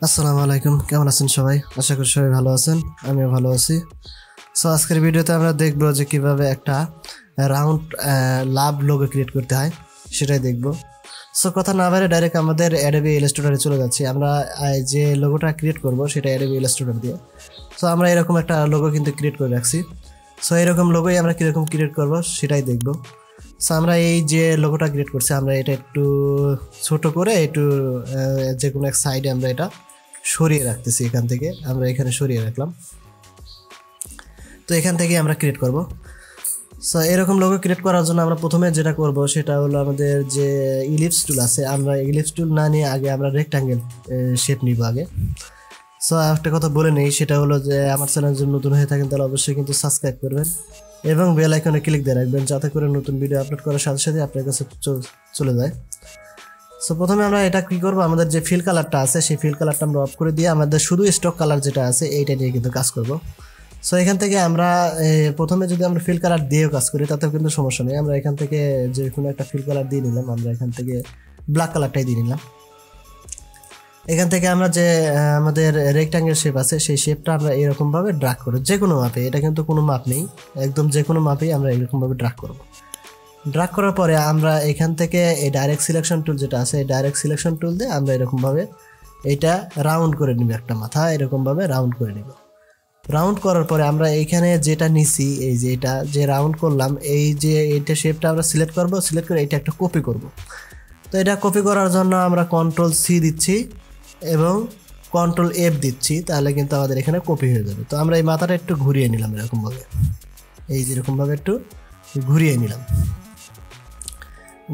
আসসালামু আলাইকুম, কেমন আছেন সবাই? আশা করি সবাই ভালো আছেন, আমিও ভালো আছি। সো আজকের ভিডিওতে আমরা দেখব যে কিভাবে একটা রাউন্ড লাভ লোগো ক্রিয়েট করতে হয়, সেটাই দেখব। সো কথা না বাইরে ডাইরেক্ট আমাদের অ্যাডোবি ইলাস্ট্রেটরে চলে যাচ্ছি। আমরা যে লোগোটা ক্রিয়েট করব সেটা অ্যাডোবি ইলাস্ট্রেটর দিয়ে। সো আমরা এরকম একটা লোগো কিন্তু ক্রিয়েট করে রাখছি। সো এরকম লোগোই আমরা কীরকম ক্রিয়েট করব সেটাই দেখব। সো আমরা এই যে লোগোটা ক্রিয়েট করছি, আমরা এটা একটু ছোট করে একটু যে কোনো এক সাইডে আমরা এটা সরিয়ে রাখতেছি। এখান থেকে আমরা এখানে সরিয়ে রাখলাম। তো এখান থেকে আমরা ক্রিয়েট করব। সো এরকম লোগো ক্রিয়েট করার জন্য আমরা প্রথমে যেটা করব সেটা হলো আমাদের যে ইলিপস টুল আছে, আমরা ইলিপস টুল না নিয়ে আগে আমরা রেক্টাঙ্গেল শেপ নিব আগে। সো একটা কথা বলে নেই, সেটা হলো যে আমার চ্যানেল যদি নতুন হয়ে থাকেন তাহলে অবশ্যই কিন্তু সাবস্ক্রাইব করবেন এবং বেল আইকনে ক্লিক দিয়ে রাখবেন, যাতে করে নতুন ভিডিও আপলোড করার সাথে সাথে আপনার কাছে চলে যায়। সো প্রথমে আমরা এটা কী করবো, আমাদের যে ফিল কালারটা আছে সেই ফিল কালারটা আমরা অফ করে দিয়ে আমাদের শুধু স্টক কালার যেটা আছে এইটা নিয়ে কিন্তু কাজ করব। সো এখান থেকে আমরা প্রথমে যদি আমরা ফিল কালার দিয়েও কাজ করি তাতেও কিন্তু সমস্যা নেই। আমরা এখান থেকে যে কোনো একটা ফিল কালার দিয়ে নিলাম, আমরা এখান থেকে ব্ল্যাক কালারটাই দিয়ে নিলাম। এখান থেকে আমরা যে আমাদের রেক্টাঙ্গেল শেপ আছে সেই শেপটা আমরা এরকমভাবে ড্রাগ করব, যে কোনো মাপে। এটা কিন্তু কোনো মাপ নেই, একদম যে কোনো মাপেই আমরা এরকমভাবে ড্রাগ করব। ড্রাগ করার পরে আমরা এখান থেকে এই ডাইরেক্ট সিলেকশন টুল যেটা আছে, এই ডাইরেক্ট সিলেকশন টুল দিয়ে আমরা এরকমভাবে এটা রাউন্ড করে নিব, একটা মাথা এরকমভাবে রাউন্ড করে নিব। রাউন্ড করার পরে আমরা এইখানে যেটা নিছি, এই যে এটা যে রাউন্ড করলাম, এই যে এইটা শেপটা আমরা সিলেক্ট করব, সিলেক্ট করে এটা একটা কপি করব। তো এটা কপি করার জন্য আমরা কন্ট্রোল-C দিচ্ছি এবং কন্ট্রোল-F দিচ্ছি, তাহলে কিন্তু আমাদের এখানে কপি হয়ে যাবে। তো আমরা এই মাথাটা একটু ঘুরিয়ে নিলাম এরকমভাবে, এই যেরকমভাবে একটু ঘুরিয়ে নিলাম।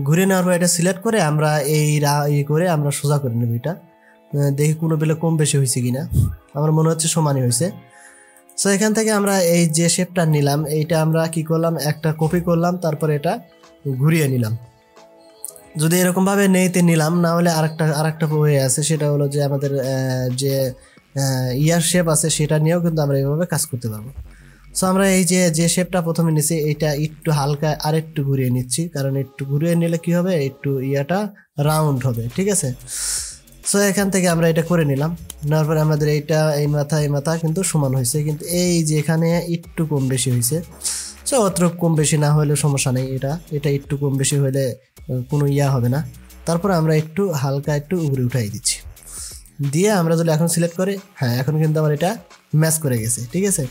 ঘুরে নেওয়ার পর এটা সিলেক্ট করে আমরা এই করে আমরা সোজা করে নেব। এটা দেখি কোনো বেলে কম বেশি হয়েছে কিনা, আমার মনে হচ্ছে সমানই হয়েছে। সো এখান থেকে আমরা এই যে শেপটা নিলাম এইটা আমরা কি করলাম, একটা কপি করলাম, তারপরে এটা ঘুরিয়ে নিলাম। যদি এরকমভাবে নেইতে নিলাম, না হলে আরেকটা ওয়ে আছে, সেটা হলো যে আমাদের যে ইয়ার শেপ আছে সেটা নিয়েও কিন্তু আমরা এইভাবে কাজ করতে পারবো। সো আমরা এই যে শেপটা প্রথমে নিচ্ছি এইটা একটু হালকা আরেকটু ঘুরিয়ে নিচ্ছি, কারণ একটু ঘুরিয়ে নিলে কি হবে, একটু ইয়াটা রাউন্ড হবে, ঠিক আছে। সো এখান থেকে আমরা এটা করে নিলাম। নেওয়ার পরে আমাদের এই মাথা কিন্তু সমান হয়েছে, কিন্তু এই যে এখানে একটু কম বেশি হয়েছে। সো অতটুকু কম বেশি না হলে সমস্যা নেই, এটা একটু কম বেশি হলে কোনো ইয়া হবে না। তারপরে আমরা একটু হালকা একটু উপরে উঠাই দিচ্ছি, দিয়ে আমরা যদি এখন সিলেক্ট করি, হ্যাঁ এখন কিন্তু আমার এটা ম্যাচ করে গেছে, ঠিক আছে।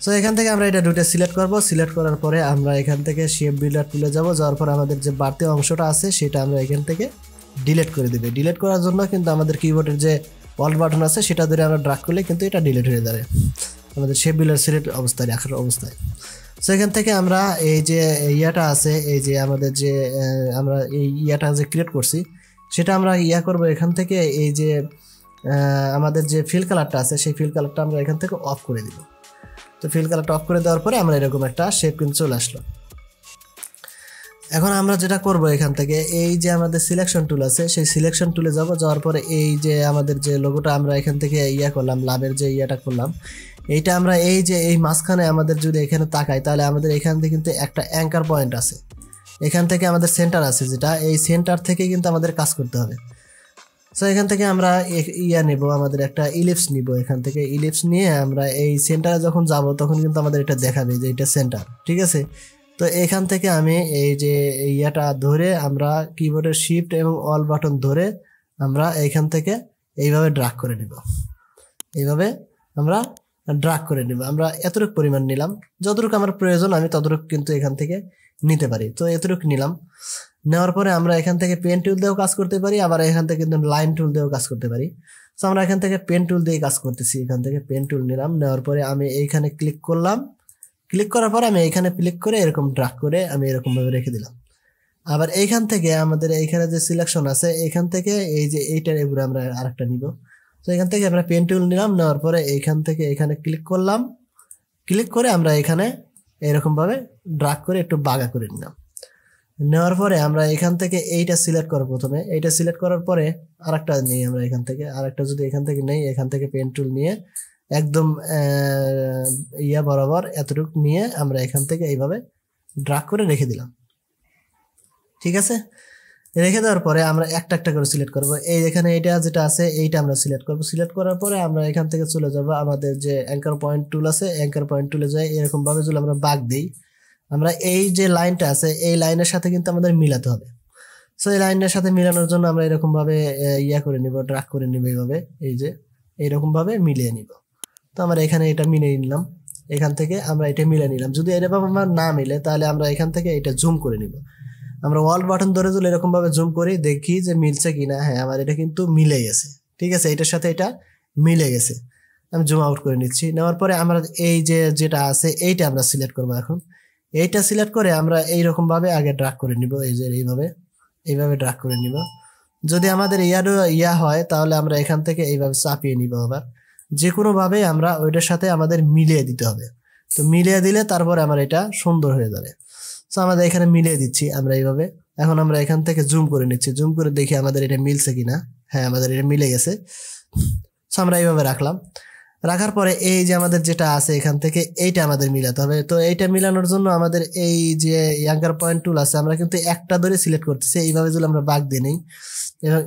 সো এখান থেকে আমরা এটা দুটো সিলেক্ট করব। সিলেক্ট করার পরে আমরা এখান থেকে শেপ বিল্ডার তুলে যাব, যাওয়ার পর আমাদের যে বাড়তি অংশটা আছে সেটা আমরা এখান থেকে ডিলিট করে দেবে। ডিলিট করার জন্য কিন্তু আমাদের কিবোর্ডের যে অল্ট বাটন আছে সেটা ধরে আমরা ড্রাগ করলে কিন্তু এটা ডিলিট হয়ে যাবে আমাদের শেপ বিল্ডার সিলেক্ট অবস্থায় রাখার অবস্থায়। সো এখান থেকে আমরা এই যে ইয়াটা আছে, এই যে আমাদের যে আমরা এই ইয়াটা যে ক্রিয়েট করছি সেটা আমরা ইয়া করব এখান থেকে। এই যে আমাদের যে ফিল কালারটা আছে সেই ফিল কালারটা আমরা এখান থেকে অফ করে দিব। তো ফিল কালারটা অফ করে দেওয়ার পরে আমরা এরকম একটা শেপ কিন্তু চলে আসলো। এখন আমরা যেটা করব, এখান থেকে এই যে আমাদের সিলেকশন টুল আছে সেই সিলেকশন টুলে যাব, যাওয়ার পরে এই যে আমাদের যে লোগোটা আমরা এখান থেকে ইয়া করলাম, লাভের যে ইয়াটা করলাম, এইটা আমরা এই যে এই মাঝখানে আমাদের যদি এখানে তাকাই তাহলে আমাদের এখান থেকে কিন্তু একটা অ্যাঙ্কার পয়েন্ট আছে, এখান থেকে আমাদের সেন্টার আছে, যেটা এই সেন্টার থেকে কিন্তু আমাদের কাজ করতে হবে। সো এখান থেকে আমরা ইয়া নেব, আমাদের একটা ইলিপস নিব। এখান থেকে ইলিপস নিয়ে আমরা এই সেন্টারে যখন যাব তখন কিন্তু আমাদের এটা দেখাবে যে এটা সেন্টার, ঠিক আছে। তো এখান থেকে আমি এই যে ইয়াটা ধরে আমরা কিবোর্ডের শিফট এবং অল বাটন ধরে আমরা এইখান থেকে এইভাবে ড্রাগ করে নিব। এইভাবে আমরা ড্রাগ করে নিব। আমরা এতটুকু পরিমাণ নিলাম, যতটুকু আমার প্রয়োজন আমি ততটুকু কিন্তু এখান থেকে নিতে পারি। তো এতটুকু নিলাম, নেওয়ার পরে আমরা এখান থেকে পেন টুল দিয়েও কাজ করতে পারি, আবার এখান থেকে কিন্তু লাইন টুল দিয়েও কাজ করতে পারি। তো আমরা এখান থেকে পেন টুল দিয়ে কাজ করতেছি। এখান থেকে পেন টুল নিলাম, নেওয়ার পরে আমি এইখানে ক্লিক করলাম। ক্লিক করার পরে আমি এইখানে ক্লিক করে এরকম ড্রাগ করে আমি এরকমভাবে রেখে দিলাম। আবার এইখান থেকে আমাদের এইখানে যে সিলেকশন আছে এইখান থেকে এই যে এইটার উপরে আমরা আরেকটা নিব। তো এখান থেকে আমরা পেন টুল নিলাম, নেওয়ার পরে এইখান থেকে এখানে ক্লিক করলাম। ক্লিক করে আমরা এখানে এরকমভাবে ড্রাগ করে একটু বাঁকা করে নিলাম। নেওয়ার পরে আমরা এখান থেকে এইটা সিলেক্ট করব। প্রথমে এইটা সিলেক্ট করার পরে আরেকটা নিই আমরা এখান থেকে, আরেকটা যদি এখান থেকে নেই, এখান থেকে পেন টুল নিয়ে একদম ইয়া বরাবর এতটুকু নিয়ে আমরা এখান থেকে এইভাবে ড্রাগ করে রেখে দিলাম, ঠিক আছে। রেখে দেওয়ার পরে আমরা একটা একটা করে সিলেক্ট করব। এই এখানে এটা যেটা আছে এইটা আমরা সিলেক্ট করব। সিলেক্ট করার পরে আমরা এখান থেকে চলে যাব আমাদের যে অ্যাঙ্কার পয়েন্ট টুল আছে, অ্যাঙ্কার পয়েন্ট টুলে যাই এরকম ভাবে যদি আমরা বাঁক দিই, আমরা এই যে লাইনটা আছে এই লাইনের সাথে কিন্তু আমাদের মিলাতে হবে। সো এই লাইনের সাথে মিলানোর জন্য আমরা এরকম ভাবে ইয়া করে নিব, ড্রাগ করে নিব এইভাবে, এই যে এইরকম ভাবে মিলিয়ে নিব। তো আমরা এখানে এটা মিলিয়ে নিলাম, এখান থেকে আমরা এটা মিলিয়ে নিলাম। যদি এরকম আমার না মিলে তাহলে আমরা এখান থেকে এটা জুম করে নিব। আমরা অল বাটন ধরে যদি এরকম ভাবে জুম করি, দেখি যে মিলছে কিনা। হ্যাঁ, আমার এটা কিন্তু মিলে গেছে। ঠিক আছে, এটার সাথে এটা মিলে গেছে। আমি জুম আউট করে নিচ্ছি। নেওয়ার পরে আমরা এই যে যেটা আছে এইটা আমরা সিলেক্ট করব। এখন এইটা সিলেক্ট করে আমরা এইরকম ভাবে আগে ড্রাগ করে নিব, এই যে এইভাবে ড্রাগ করে নিব। যদি আমাদের ইয়া হয় তাহলে আমরা এখান থেকে এইভাবে চাপিয়ে নিব। আবার যে কোনো ভাবে আমরা ওইটার সাথে আমাদের মিলিয়ে দিতে হবে। তো মিলিয়ে দিলে তারপরে আমার এটা সুন্দর হয়ে যাবে। তো আমাদের এখানে মিলিয়ে দিচ্ছি আমরা এইভাবে। এখন আমরা এখান থেকে জুম করে নিচ্ছি, জুম করে দেখি আমাদের এটা মিলছে কিনা। হ্যাঁ, আমাদের এটা মিলে গেছে। তো আমরা এইভাবে রাখলাম। রাখার পরে এই যে আমাদের যেটা আছে এখান থেকে এইটা আমাদের মিলাতে হবে। তো এইটা মিলানোর জন্য আমাদের এই যে অ্যাঙ্কার পয়েন্ট টুল আছে, আমরা কিন্তু একটা ধরে সিলেক্ট করতেছি। এইভাবে যদি আমরা বাঁক দিয়ে নিই এবং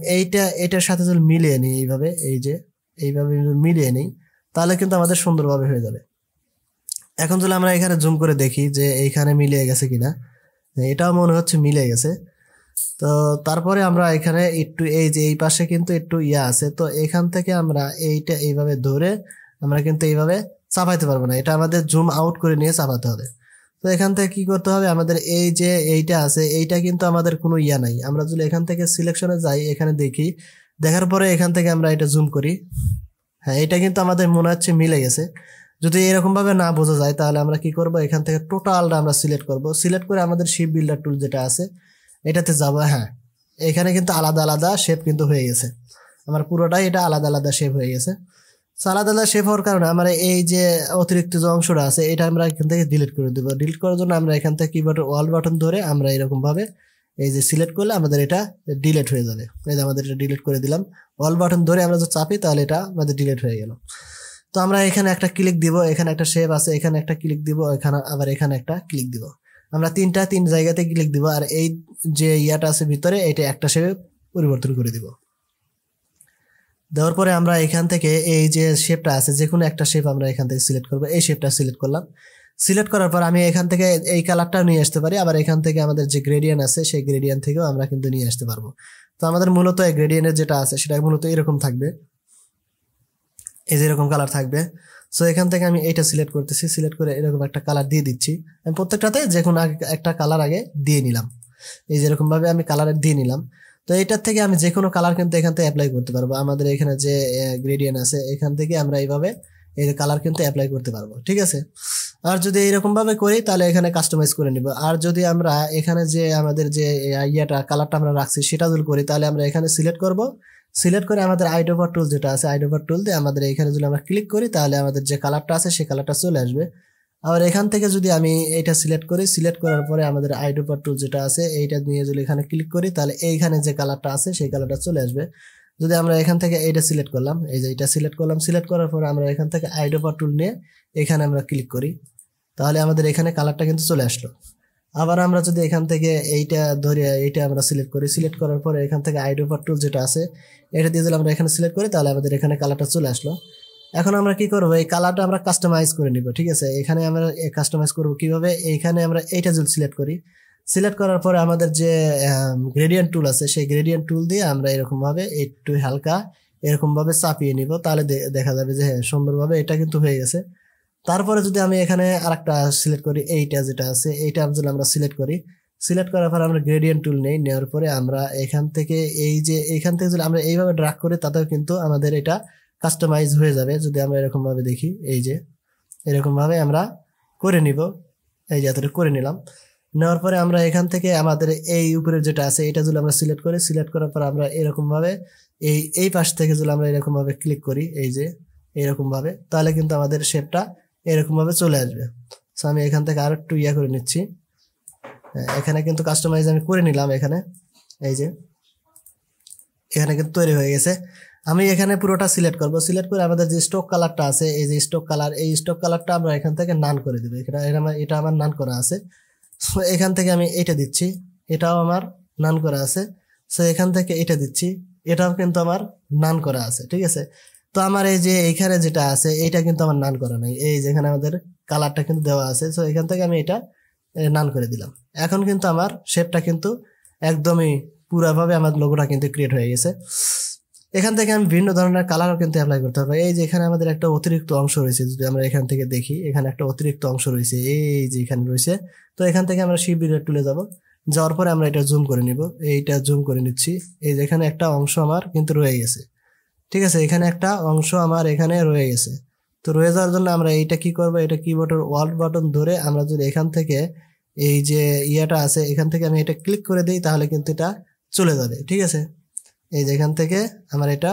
এইটার সাথে যদি মিলিয়ে নিই এইভাবে, এই যে এইভাবে মিলিয়ে নিই, তাহলে কিন্তু আমাদের সুন্দরভাবে হয়ে যাবে। এখন যদি আমরা এখানে জুম করে দেখি যে এইখানে মিলিয়ে গেছে কিনা, এটাও মনে হচ্ছে মিলে গেছে। তো তারপরে আমরা এখানে একটু এই যে এই পাশে কিন্তু একটু ইয়া আছে, তো এখান থেকে আমরা এইটা এইভাবে ধরে আমরা কিন্তু এইভাবে চাপাইতে পারবো না, এটা আমাদের জুম আউট করে নিয়ে চাপাতে হবে। তো এখান থেকে কি করতে হবে, আমাদের এই যে এইটা আছে এইটা কিন্তু আমাদের কোনো ইয়া নাই। আমরা যদি এখান থেকে সিলেকশনে যাই, এখানে দেখি, দেখার পরে এখান থেকে আমরা এটা জুম করি। হ্যাঁ, এটা কিন্তু আমাদের মনে হচ্ছে মিলে গেছে। যদি এরকম ভাবে না বোঝা যায় তাহলে আমরা কি করব, এখান থেকে টোটালটা আমরা সিলেক্ট করব। সিলেক্ট করে আমাদের শেপ বিল্ডার টুল যেটা আছে এটাতে যাব। হ্যাঁ, এখানে কিন্তু আলাদা আলাদা শেপ কিন্তু হয়ে গেছে, আমার পুরোটাই এটা আলাদা আলাদা শেপ হয়ে গেছে। আলাদা আলাদা শেপ হওয়ার কারণে আমার এই যে অতিরিক্ত যে অংশটা আছে এটা আমরা এখান থেকে ডিলিট করে দেবো। ডিলিট করার জন্য আমরা এখান থেকে কিবোর্ডের অল বাটন ধরে আমরা এরকম ভাবে এই যে সিলেক্ট করলে আমাদের এটা ডিলিট হয়ে যাবে। এই যে আমাদের এটা ডিলিট করে দিলাম। অল বাটন ধরে আমরা যদি চাপি তাহলে এটা আমাদের ডিলিট হয়ে গেল। তো আমরা এখানে একটা ক্লিক দিব, এখানে একটা শেপ আছে, এখানে একটা ক্লিক দিব, এখানে আবার এখানে একটা ক্লিক দিব। আমরা তিন জায়গাতে ক্লিক দিব, আর এই যে ইয়াটা আছে ভিতরে এটা একটা শেপে পরিবর্তন করে দিব। দেওয়ার পরে আমরা এখান থেকে এই যে শেপটা আছে যে কোনো একটা শেপ আমরা এখান থেকে সিলেক্ট করব। এই শেপটা সিলেক্ট করলাম। সিলেক্ট করার পর আমি এখান থেকে এই কালারটা নিয়ে আসতে পারি, আবার এখান থেকে আমাদের যে গ্রেডিয়েন্ট আছে সেই গ্রেডিয়েন্ট থেকেও আমরা কিন্তু নিয়ে আসতে পারবো। তো আমাদের মূলত এই গ্রেডিয়েন্টের যেটা আছে সেটা মূলত এরকম থাকবে, এই যে এরকম কালার থাকবে। সো এখান থেকে আমি এইটা সিলেক্ট করতেছি, সিলেক্ট করে এরকম একটা কালার দিয়ে দিচ্ছি। আমি প্রত্যেকটাতে যে কোনো একটা কালার আগে দিয়ে নিলাম, এই যেরকম ভাবে আমি কালার দিয়ে নিলাম। তো এইটার থেকে আমি যে কোনো কালার কিন্তু এখান থেকে অ্যাপ্লাই করতে পারবো। আমাদের এখানে যে গ্রেডিয়েন্ট আছে এখান থেকে আমরা এইভাবে এই কালার কিন্তু অ্যাপ্লাই করতে পারবো। ঠিক আছে, আর যদি এইরকম ভাবে করি তাহলে এখানে কাস্টমাইজ করে নিব। আর যদি আমরা এখানে যে আমাদের যে ইয়াটা কালারটা আমরা রাখছি সেটা যদি করি তাহলে আমরা এখানে সিলেক্ট করব। সিলেক্ট করে আমাদের আইডোভার টুল যেটা আছে আইডোভার টুল দিয়ে আমাদের এখানে যদি আমরা ক্লিক করি তাহলে আমাদের যে কালারটা আছে সেই কালারটা চলে আসবে। আবার এখান থেকে যদি আমি এটা সিলেক্ট করি, সিলেক্ট করার পরে আমাদের আইডোভার টুল যেটা আছে এইটা নিয়ে যদি এখানে ক্লিক করি তাহলে এইখানে যে কালারটা আছে সেই কালারটা চলে আসবে। যদি আমরা এখান থেকে এইটা সিলেক্ট করলাম, এই যে এটা সিলেক্ট করলাম, সিলেক্ট করার পরে আমরা এখান থেকে আইডোভার টুল নিয়ে এখানে আমরা ক্লিক করি তাহলে আমাদের এখানে কালারটা কিন্তু চলে আসলো। আবার আমরা যদি এখান থেকে এইটা ধরে এইটা আমরা সিলেক্ট করি, সিলেক্ট করার পরে এখান থেকে আইডোভার টুল যেটা আছে এটা দিয়ে যদি আমরা এখানে সিলেক্ট করি তাহলে আমাদের এখানে কালারটা চলে আসলো। এখন আমরা কি করবো, এই কালারটা আমরা কাস্টমাইজ করে নিব। ঠিক আছে, এখানে আমরা কাস্টমাইজ করব কিভাবে, এইখানে আমরা এইটা যদি সিলেক্ট করি, সিলেক্ট করার পরে আমাদের যে গ্রেডিয়েন্ট টুল আছে সেই গ্রেডিয়েন্ট টুল দিয়ে আমরা এরকম ভাবে একটু হালকা এরকম ভাবে চাপিয়ে নিব, তাহলে দেখা যাবে যে হ্যাঁ সুন্দরভাবে এটা কিন্তু হয়ে গেছে। তারপরে যদি আমি এখানে আরেকটা সিলেক্ট করি, এইটা যেটা আছে এইটা যদি আমরা সিলেক্ট করি, সিলেক্ট করার পর আমরা গ্রেডিয়েন্ট টুল নেই, নেওয়ার পরে আমরা এখান থেকে এই যে এইখান থেকে যদি আমরা এইভাবে ড্রাগ করি তাতেও কিন্তু আমাদের এটা কাস্টমাইজ হয়ে যাবে। যদি আমরা এরকম ভাবে দেখি, এই যে এরকম ভাবে আমরা করে নিব, এই যে এতটা করে নিলাম। নেওয়ার পরে আমরা এখান থেকে আমাদের এই উপরে যেটা আছে এটা যদি আমরা সিলেক্ট করি, সিলেক্ট করার পর আমরা এরকম ভাবে এই পাশ থেকে যদি আমরা এরকম ভাবে ক্লিক করি, এই যে এরকম ভাবে, তাহলে কিন্তু আমাদের শেপটা এরকম ভাবে চলে আসবে। সো আমি এখান থেকে আর একটু ইয়া করে নিচ্ছি, এখানে কিন্তু কাস্টমাইজ আমি করে নিলাম। এখানে এই যে এখানে কিন্তু তৈরি হয়ে গেছে। আমি এখানে পুরোটা সিলেক্ট করব, সিলেক্ট করে আমাদের যে স্টক কালারটা আছে এই যে স্টক কালার, এই স্টক কালারটা আমরা এখান থেকে নান করে দেবো। এটা আমার নান করা আছে। সো এখান থেকে আমি এটা দিচ্ছি, এটাও আমার নান করা আছে। সো এখান থেকে এটা দিচ্ছি, এটাও কিন্তু আমার নান করা আছে, ঠিক আছে। তো আমার এই যে এইখানে যেটা আছে এটা কিন্তু আমার নান করা নাই, এই যেখানে আমাদের কালারটা কিন্তু দেওয়া আছে। সো এখান থেকে আমি এটা নান করে দিলাম। এখন কিন্তু আমার শেপটা কিন্তু একদমই পুরাভাবে আমার লোগোটা কিন্তু ক্রিয়েট হয়ে গেছে। এখান থেকে আমি বিভিন্ন ধরনের কালারও কিন্তু অ্যাপ্লাই করতে পারবো। এই যে এখানে আমাদের একটা অতিরিক্ত অংশ রয়েছে, যদি আমরা এখান থেকে দেখি এখানে একটা অতিরিক্ত অংশ রয়েছে, এই যে এখানে রয়েছে। তো এখান থেকে আমরা শিপ বিল্ডার টুলে যাব, যাওয়ার পরে আমরা এটা জুম করে নিব, এইটা জুম করে নিচ্ছি। এই যে এখানে একটা অংশ আমার কিন্তু রয়ে গেছে, ঠিক আছে, এখানে একটা অংশ আমার এখানে রয়ে গেছে। তো রয়ে যাওয়ার জন্য আমরা এইটা কি করব, এটা কিবোর্ডের অল্ট বাটন ধরে আমরা যদি এখান থেকে এই যে ইয়াটা আছে এখান থেকে আমি এটা ক্লিক করে দিই, তাহলে কিন্তু এটা চলে যাবে, ঠিক আছে। এই যে এখান থেকে আমার এটা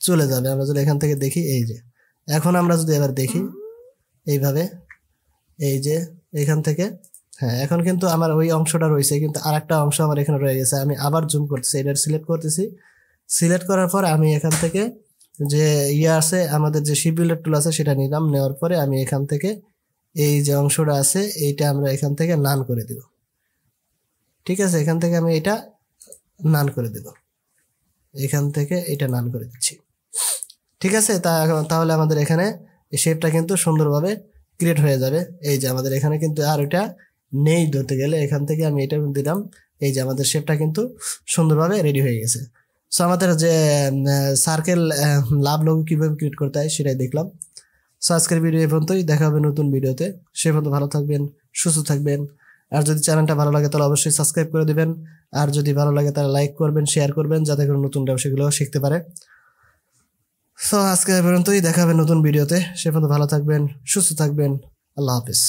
চলে যাবে। আমরা যদি এখান থেকে দেখি, এই যে এখন আমরা যদি এবার দেখি এইভাবে, এই যে এখান থেকে, হ্যাঁ এখন কিন্তু আমার ওই অংশটা রয়েছে, কিন্তু আরেকটা অংশ আমার এখানে রয়ে গেছে। আমি আবার জুম করতেছি, এটা সিলেক্ট করতেছি, সিলেক্ট করার পর আমি এখান থেকে যে আছে আমাদের যে শিপ বিল্ডার টুল আছে সেটা নিলাম, নেওয়ার পরে আমি এখান থেকে এই যে অংশটা আছে এইটা আমরা এখান থেকে নান করে দিব, ঠিক আছে। এখান থেকে আমি এটা নান করে দেব, এখান থেকে এটা নান করে দিচ্ছি, ঠিক আছে। তাহলে আমাদের এখানে শেপটা কিন্তু সুন্দরভাবে ক্রিয়েট হয়ে যাবে। এই যে আমাদের এখানে কিন্তু আর এটা নেই ধরতে গেলে, এখান থেকে আমি এটা দিলাম, এই যে আমাদের শেপটা কিন্তু সুন্দরভাবে রেডি হয়ে গেছে। সো আমাদের যে সার্কেল লাভ লোগো কীভাবে ক্রিয়েট করতে হয় সেটাই দেখলাম। সো আজকের ভিডিও এই পর্যন্তই, দেখা হবে নতুন ভিডিওতে। সে পর্যন্ত ভালো থাকবেন, সুস্থ থাকবেন। আর যদি চ্যানেলটা ভালো লাগে তাহলে অবশ্যই সাবস্ক্রাইব করে দিবেন। আর যদি ভালো লাগে তাহলে লাইক করবেন, শেয়ার করবেন, যাতে করে নতুন সেগুলো শিখতে পারে। সো আজকে এই পর্যন্তই, দেখা হবে নতুন ভিডিওতে। সে পর্যন্ত ভালো থাকবেন, সুস্থ থাকবেন। আল্লাহ হাফিজ।